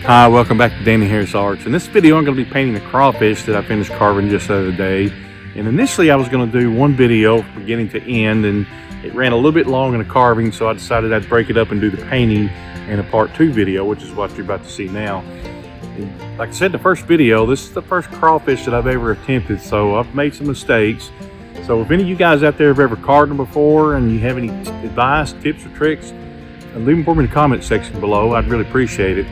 Hi, welcome back to Danny Harris Arts. In this video I'm going to be painting the crawfish that I finished carving just the other day. And initially I was going to do one video from beginning to end, and it ran a little bit long in the carving, so I decided I'd break it up and do the painting in a part 2 video, which is what you're about to see now. And like I said in the first video, this is the first crawfish that I've ever attempted, so I've made some mistakes. So if any of you guys out there have ever carved them before and you have any advice, tips, or tricks, leave them for me in the comment section below. I'd really appreciate it.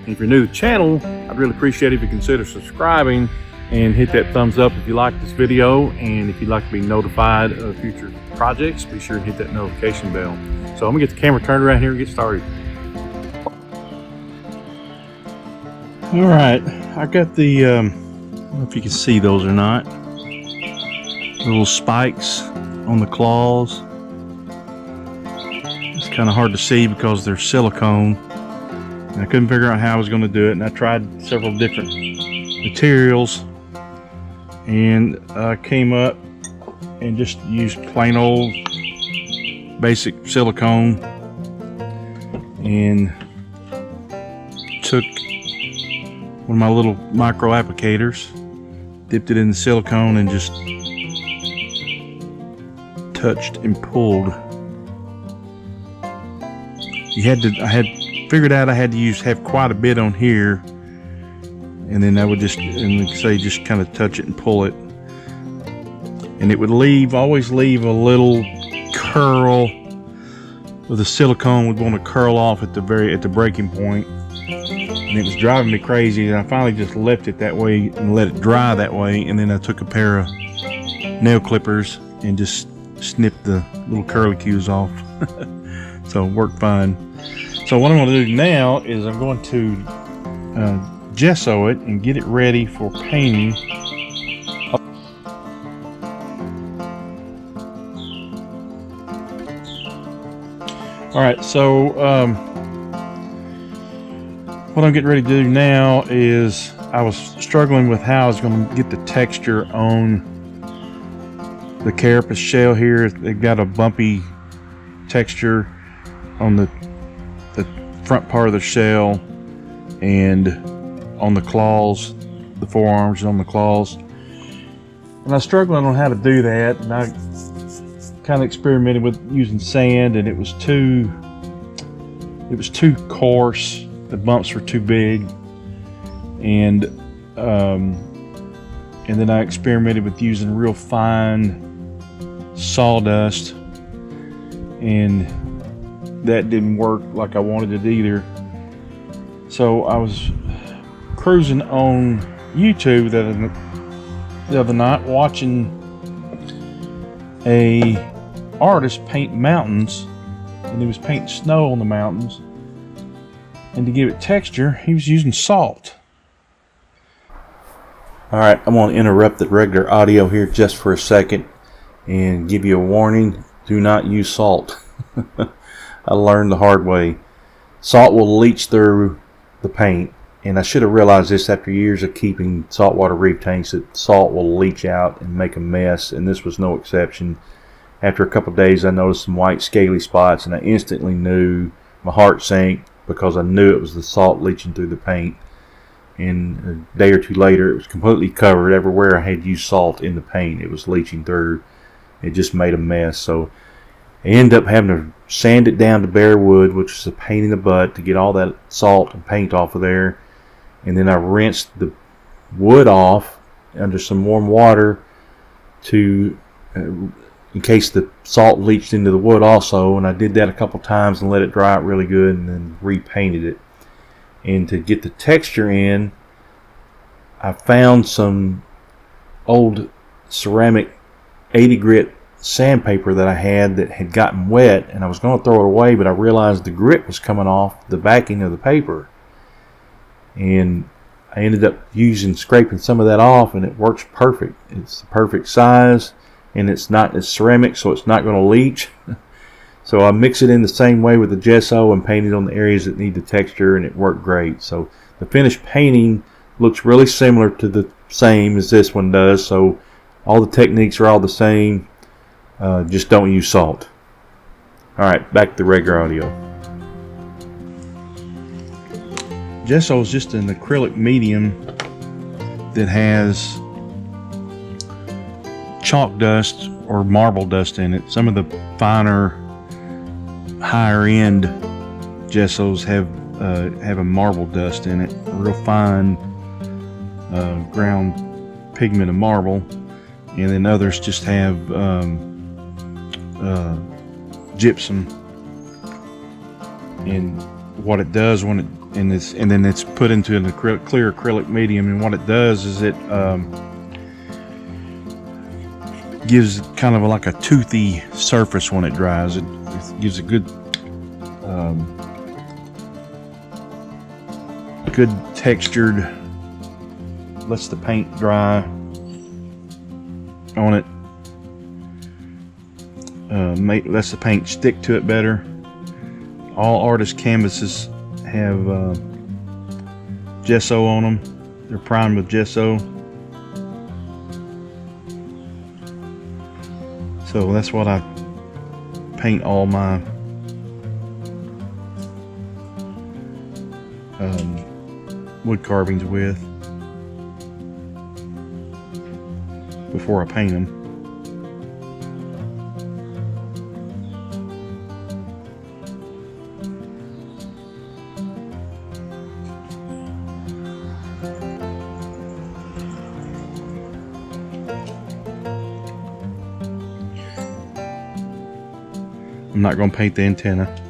And if you're new to the channel, I'd really appreciate it if you consider subscribing and hit that thumbs up if you like this video. And if you'd like to be notified of future projects, be sure to hit that notification bell. So I'm gonna get the camera turned around here and get started. All right, I got the, I don't know if you can see those or not, little spikes on the claws. It's kind of hard to see because they're silicone. And I couldn't figure out how I was going to do it, and I tried several different materials, and I came up and just used plain old basic silicone and took one of my little micro applicators, dipped it in the silicone, and just touched and pulled. I had figured out I had to have quite a bit on here, and then I would just, and like I say, just kind of touch it and pull it, and it would always leave a little curl, where the silicone would want to curl off at the breaking point, and it was driving me crazy. And I finally just left it that way and let it dry that way, and then I took a pair of nail clippers and just snipped the little curly cues off. So it worked fine. So what I'm going to do now is I'm going to gesso it and get it ready for painting. Alright, so what I'm getting ready to do now is, I was struggling with how I was going to get the texture on the carapace shell here. They've got a bumpy texture on the front part of the shell and on the claws, the forearms and on the claws. And I was struggling on how to do that, and I kind of experimented with using sand, and it was too coarse. The bumps were too big, and then I experimented with using real fine sawdust, and that didn't work like I wanted it either. So I was cruising on YouTube the other night, watching a artist paint mountains, and he was painting snow on the mountains, and to give it texture he was using salt. Alright, I'm going to interrupt the regular audio here just for a second and give you a warning: do not use salt. I learned the hard way. Salt will leach through the paint, and I should have realized this after years of keeping saltwater reef tanks, that salt will leach out and make a mess, and this was no exception. After a couple of days I noticed some white scaly spots, and I instantly knew, my heart sank, because I knew it was the salt leaching through the paint. And a day or two later it was completely covered. Everywhere I had used salt in the paint, it was leaching through. It just made a mess. So I ended up having to sand it down to bare wood, which was a pain in the butt to get all that salt and paint off of there. And then I rinsed the wood off under some warm water to in case the salt leached into the wood also. And I did that a couple times and let it dry out really good, and then repainted it. And to get the texture in, I found some old ceramic 80 grit sandpaper that I had that had gotten wet, and I was going to throw it away, but I realized the grit was coming off the backing of the paper, and I ended up scraping some of that off, and it works perfect. It's the perfect size, and it's ceramic, so it's not going to leach. So I mix it in the same way with the gesso and paint it on the areas that need the texture, and it worked great. So the finished painting looks really similar to the same as this one does, so all the techniques are all the same. Just don't use salt. Alright, back to the regular audio. gesso is just an acrylic medium that has chalk dust or marble dust in it. Some of the finer, higher end gessos have a marble dust in it, a real fine ground pigment of marble, and then others just have gypsum. And what it does when it and then it's put into an clear acrylic medium, and what it does is it gives kind of like a toothy surface when it dries. It gives a good textured, lets the paint dry on it, lets the paint stick to it better. All artist canvases have gesso on them. They're primed with gesso. So that's what I paint all my wood carvings with before I paint them. I'm not going to paint the antenna.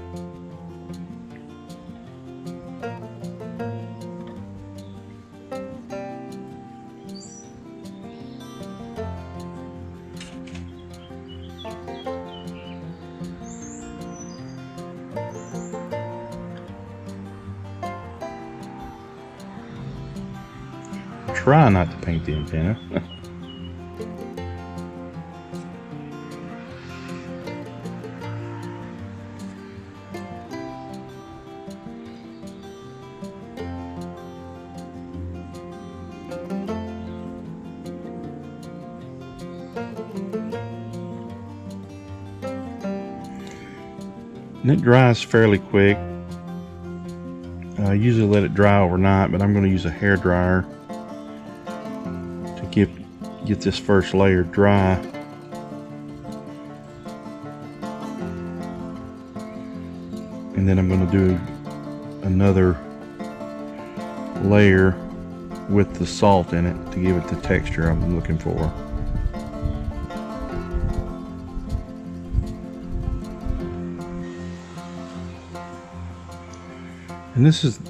Try not to paint the antenna. And it dries fairly quick. I usually let it dry overnight, but I'm going to use a hair dryer to get this first layer dry. And then I'm going to do another layer with the salt in it to give it the texture I'm looking for. And this is,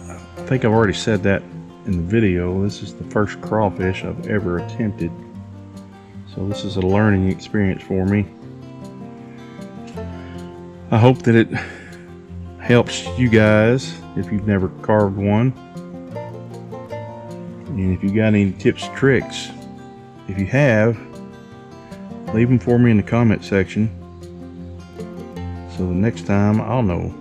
I think I've already said that in the video, this is the first crawfish I've ever attempted. So this is a learning experience for me. I hope that it helps you guys if you've never carved one. And if you got any tips or tricks, if you have, leave them for me in the comment section. So the next time I'll know.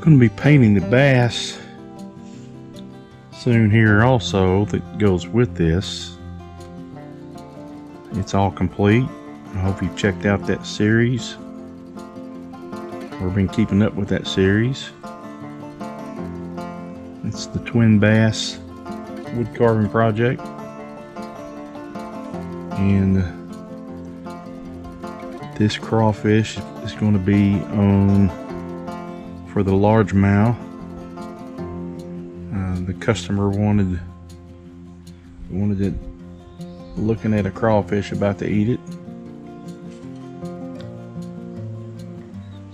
Going to be painting the bass soon here also that goes with this. It's all complete. I hope you've checked out that series. We've been keeping up with that series. It's the twin bass wood carving project, and this crawfish is going to be on for the largemouth. The customer wanted it looking at a crawfish about to eat it.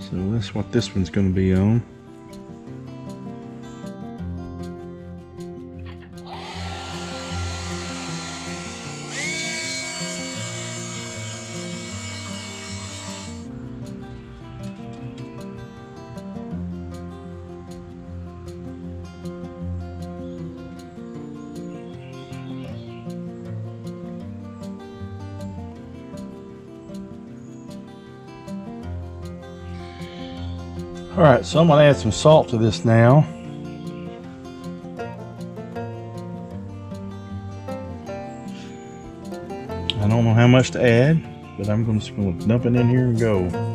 So that's what this one's going to be on. Alright, so I'm going to add some salt to this now. how much to add, but I'm just going to dump it in here and go.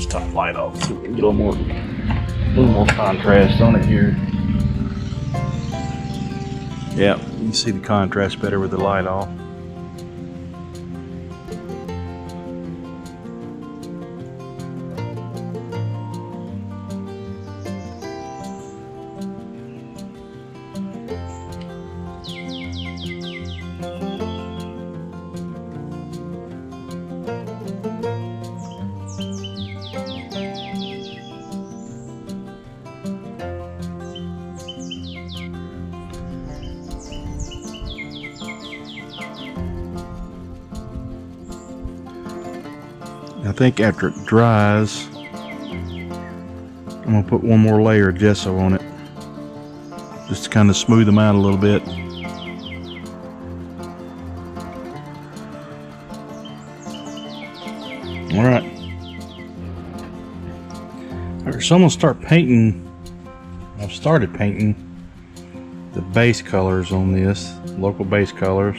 Top light off so we can get a little more contrast on it here. Yeah, you can see the contrast better with the light off. I think after it dries, I'm going to put one more layer of gesso on it, just to kind of smooth them out a little bit. Alright. So I'm going to start painting. I've started painting the base colors on this, local base colors.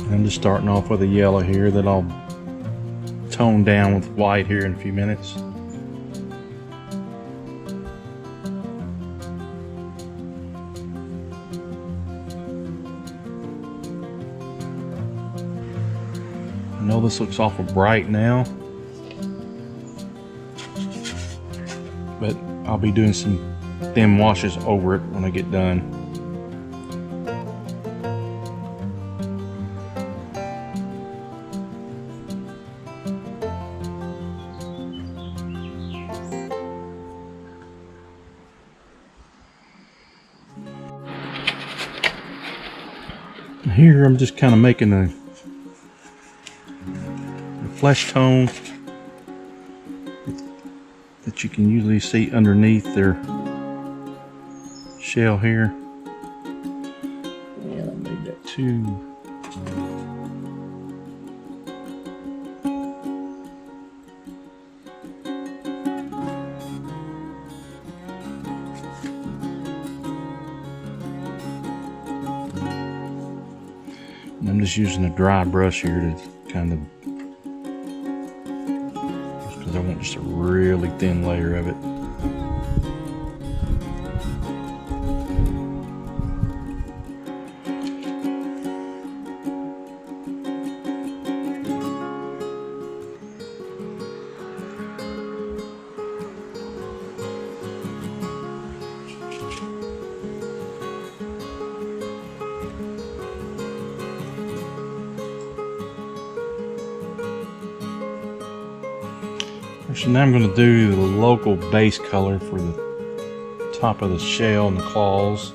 I'm just starting off with a yellow here that I'll tone down with white here in a few minutes. I know this looks awful bright now, but I'll be doing some thin washes over it when I get done. Here I'm just kind of making a flesh tone that you can usually see underneath their shell here. And I made that too. I'm just using a dry brush here to kind of, just because I want just a really thin layer of it. So now I'm going to do the local base color for the top of the shell and the claws.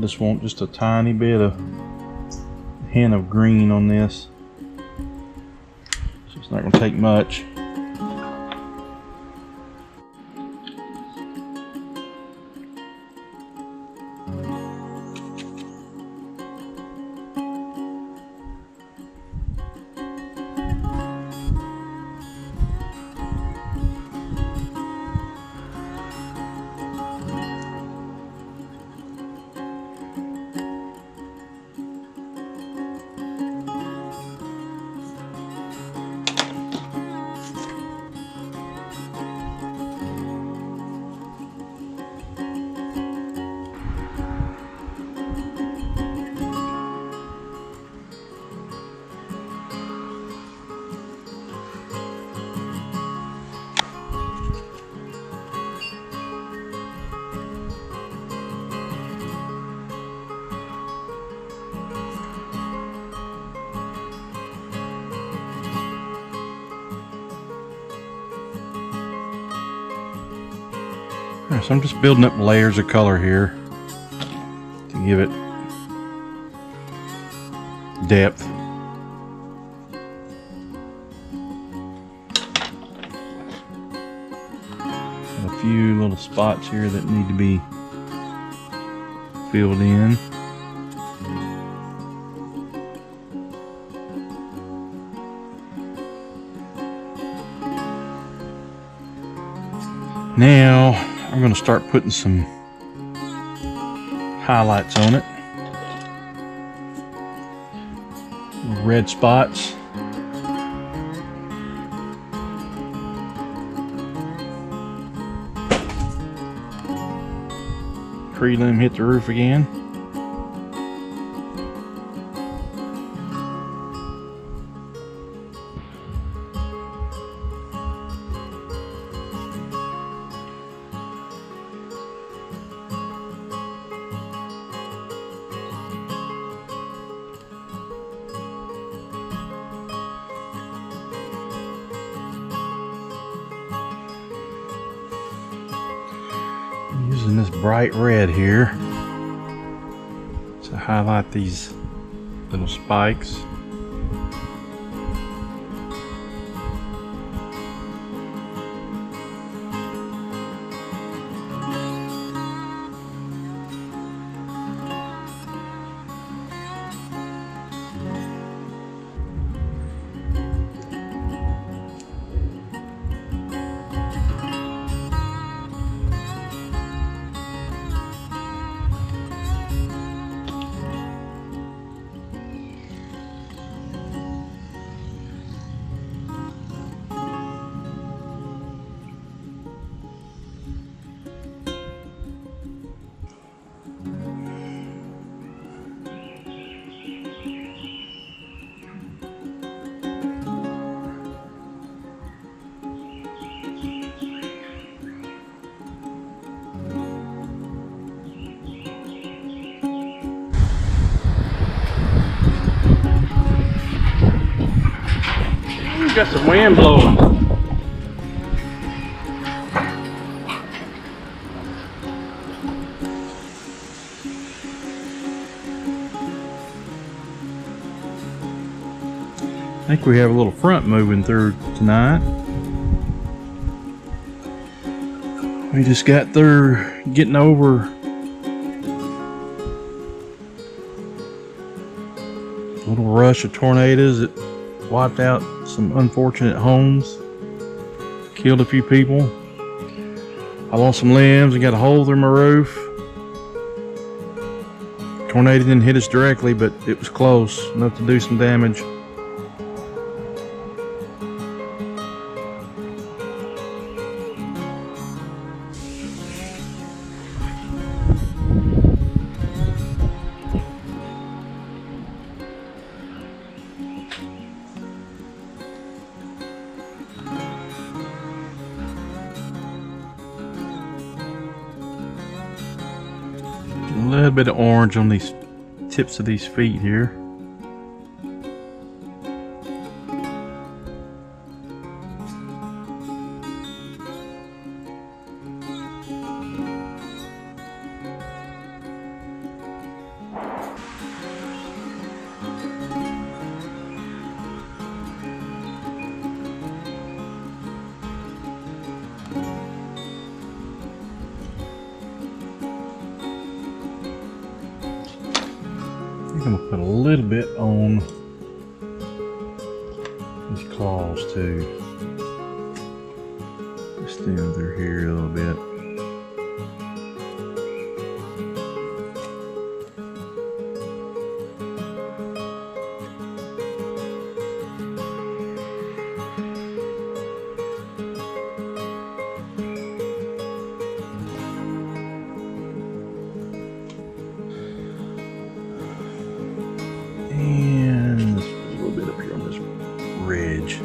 just want just a tiny bit of hint of green on this. So it's not going to take much. So I'm just building up layers of color here to give it depth. Got a few little spots here that need to be filled in. Now I'm going to start putting some highlights on it. Red spots. Prelim hit the roof again. Using this bright red here to highlight these little spikes. Got some wind blowing. I think we have a little front moving through tonight. We just got through getting over a little rush of tornadoes that wiped out some unfortunate homes, killed a few people. I lost some limbs and got a hole through my roof. Tornado didn't hit us directly, but it was close enough to do some damage. A little bit of orange on these tips of these feet here. think I'm gonna put a little bit on his claws too. Just down through here a little bit. And a little bit up here on this ridge.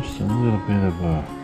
Just a little bit of a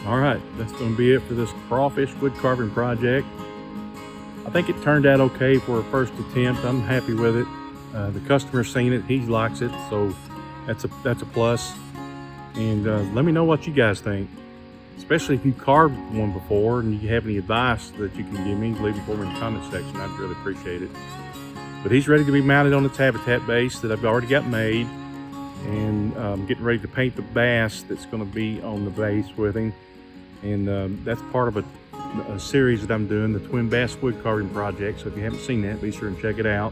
All right, that's going to be it for this crawfish wood carving project. I think it turned out okay for a first attempt. I'm happy with it. The customer's seen it, he likes it, so that's a plus. And let me know what you guys think, especially if you carved one before and you have any advice that you can give me. Leave it for me in the comment section. I'd really appreciate it. But he's ready to be mounted on its habitat base that I've already got made, and I'm getting ready to paint the bass that's going to be on the base with him. And that's part of a series that I'm doing, the Twin Bass Wood Carving Project. So if you haven't seen that, be sure and check it out.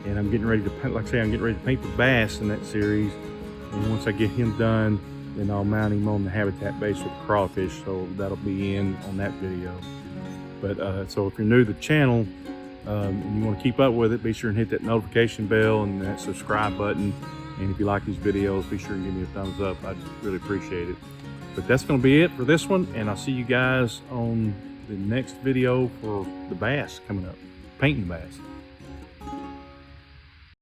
And I'm getting ready to paint, like I say, I'm getting ready to paint the bass in that series. And once I get him done, then I'll mount him on the habitat base with the crawfish. So that'll be in on that video. But so if you're new to the channel and you want to keep up with it, be sure and hit that notification bell and that subscribe button. And if you like these videos, be sure and give me a thumbs up. I'd really appreciate it. But that's going to be it for this one, and I'll see you guys on the next video for the bass coming up, painting the bass.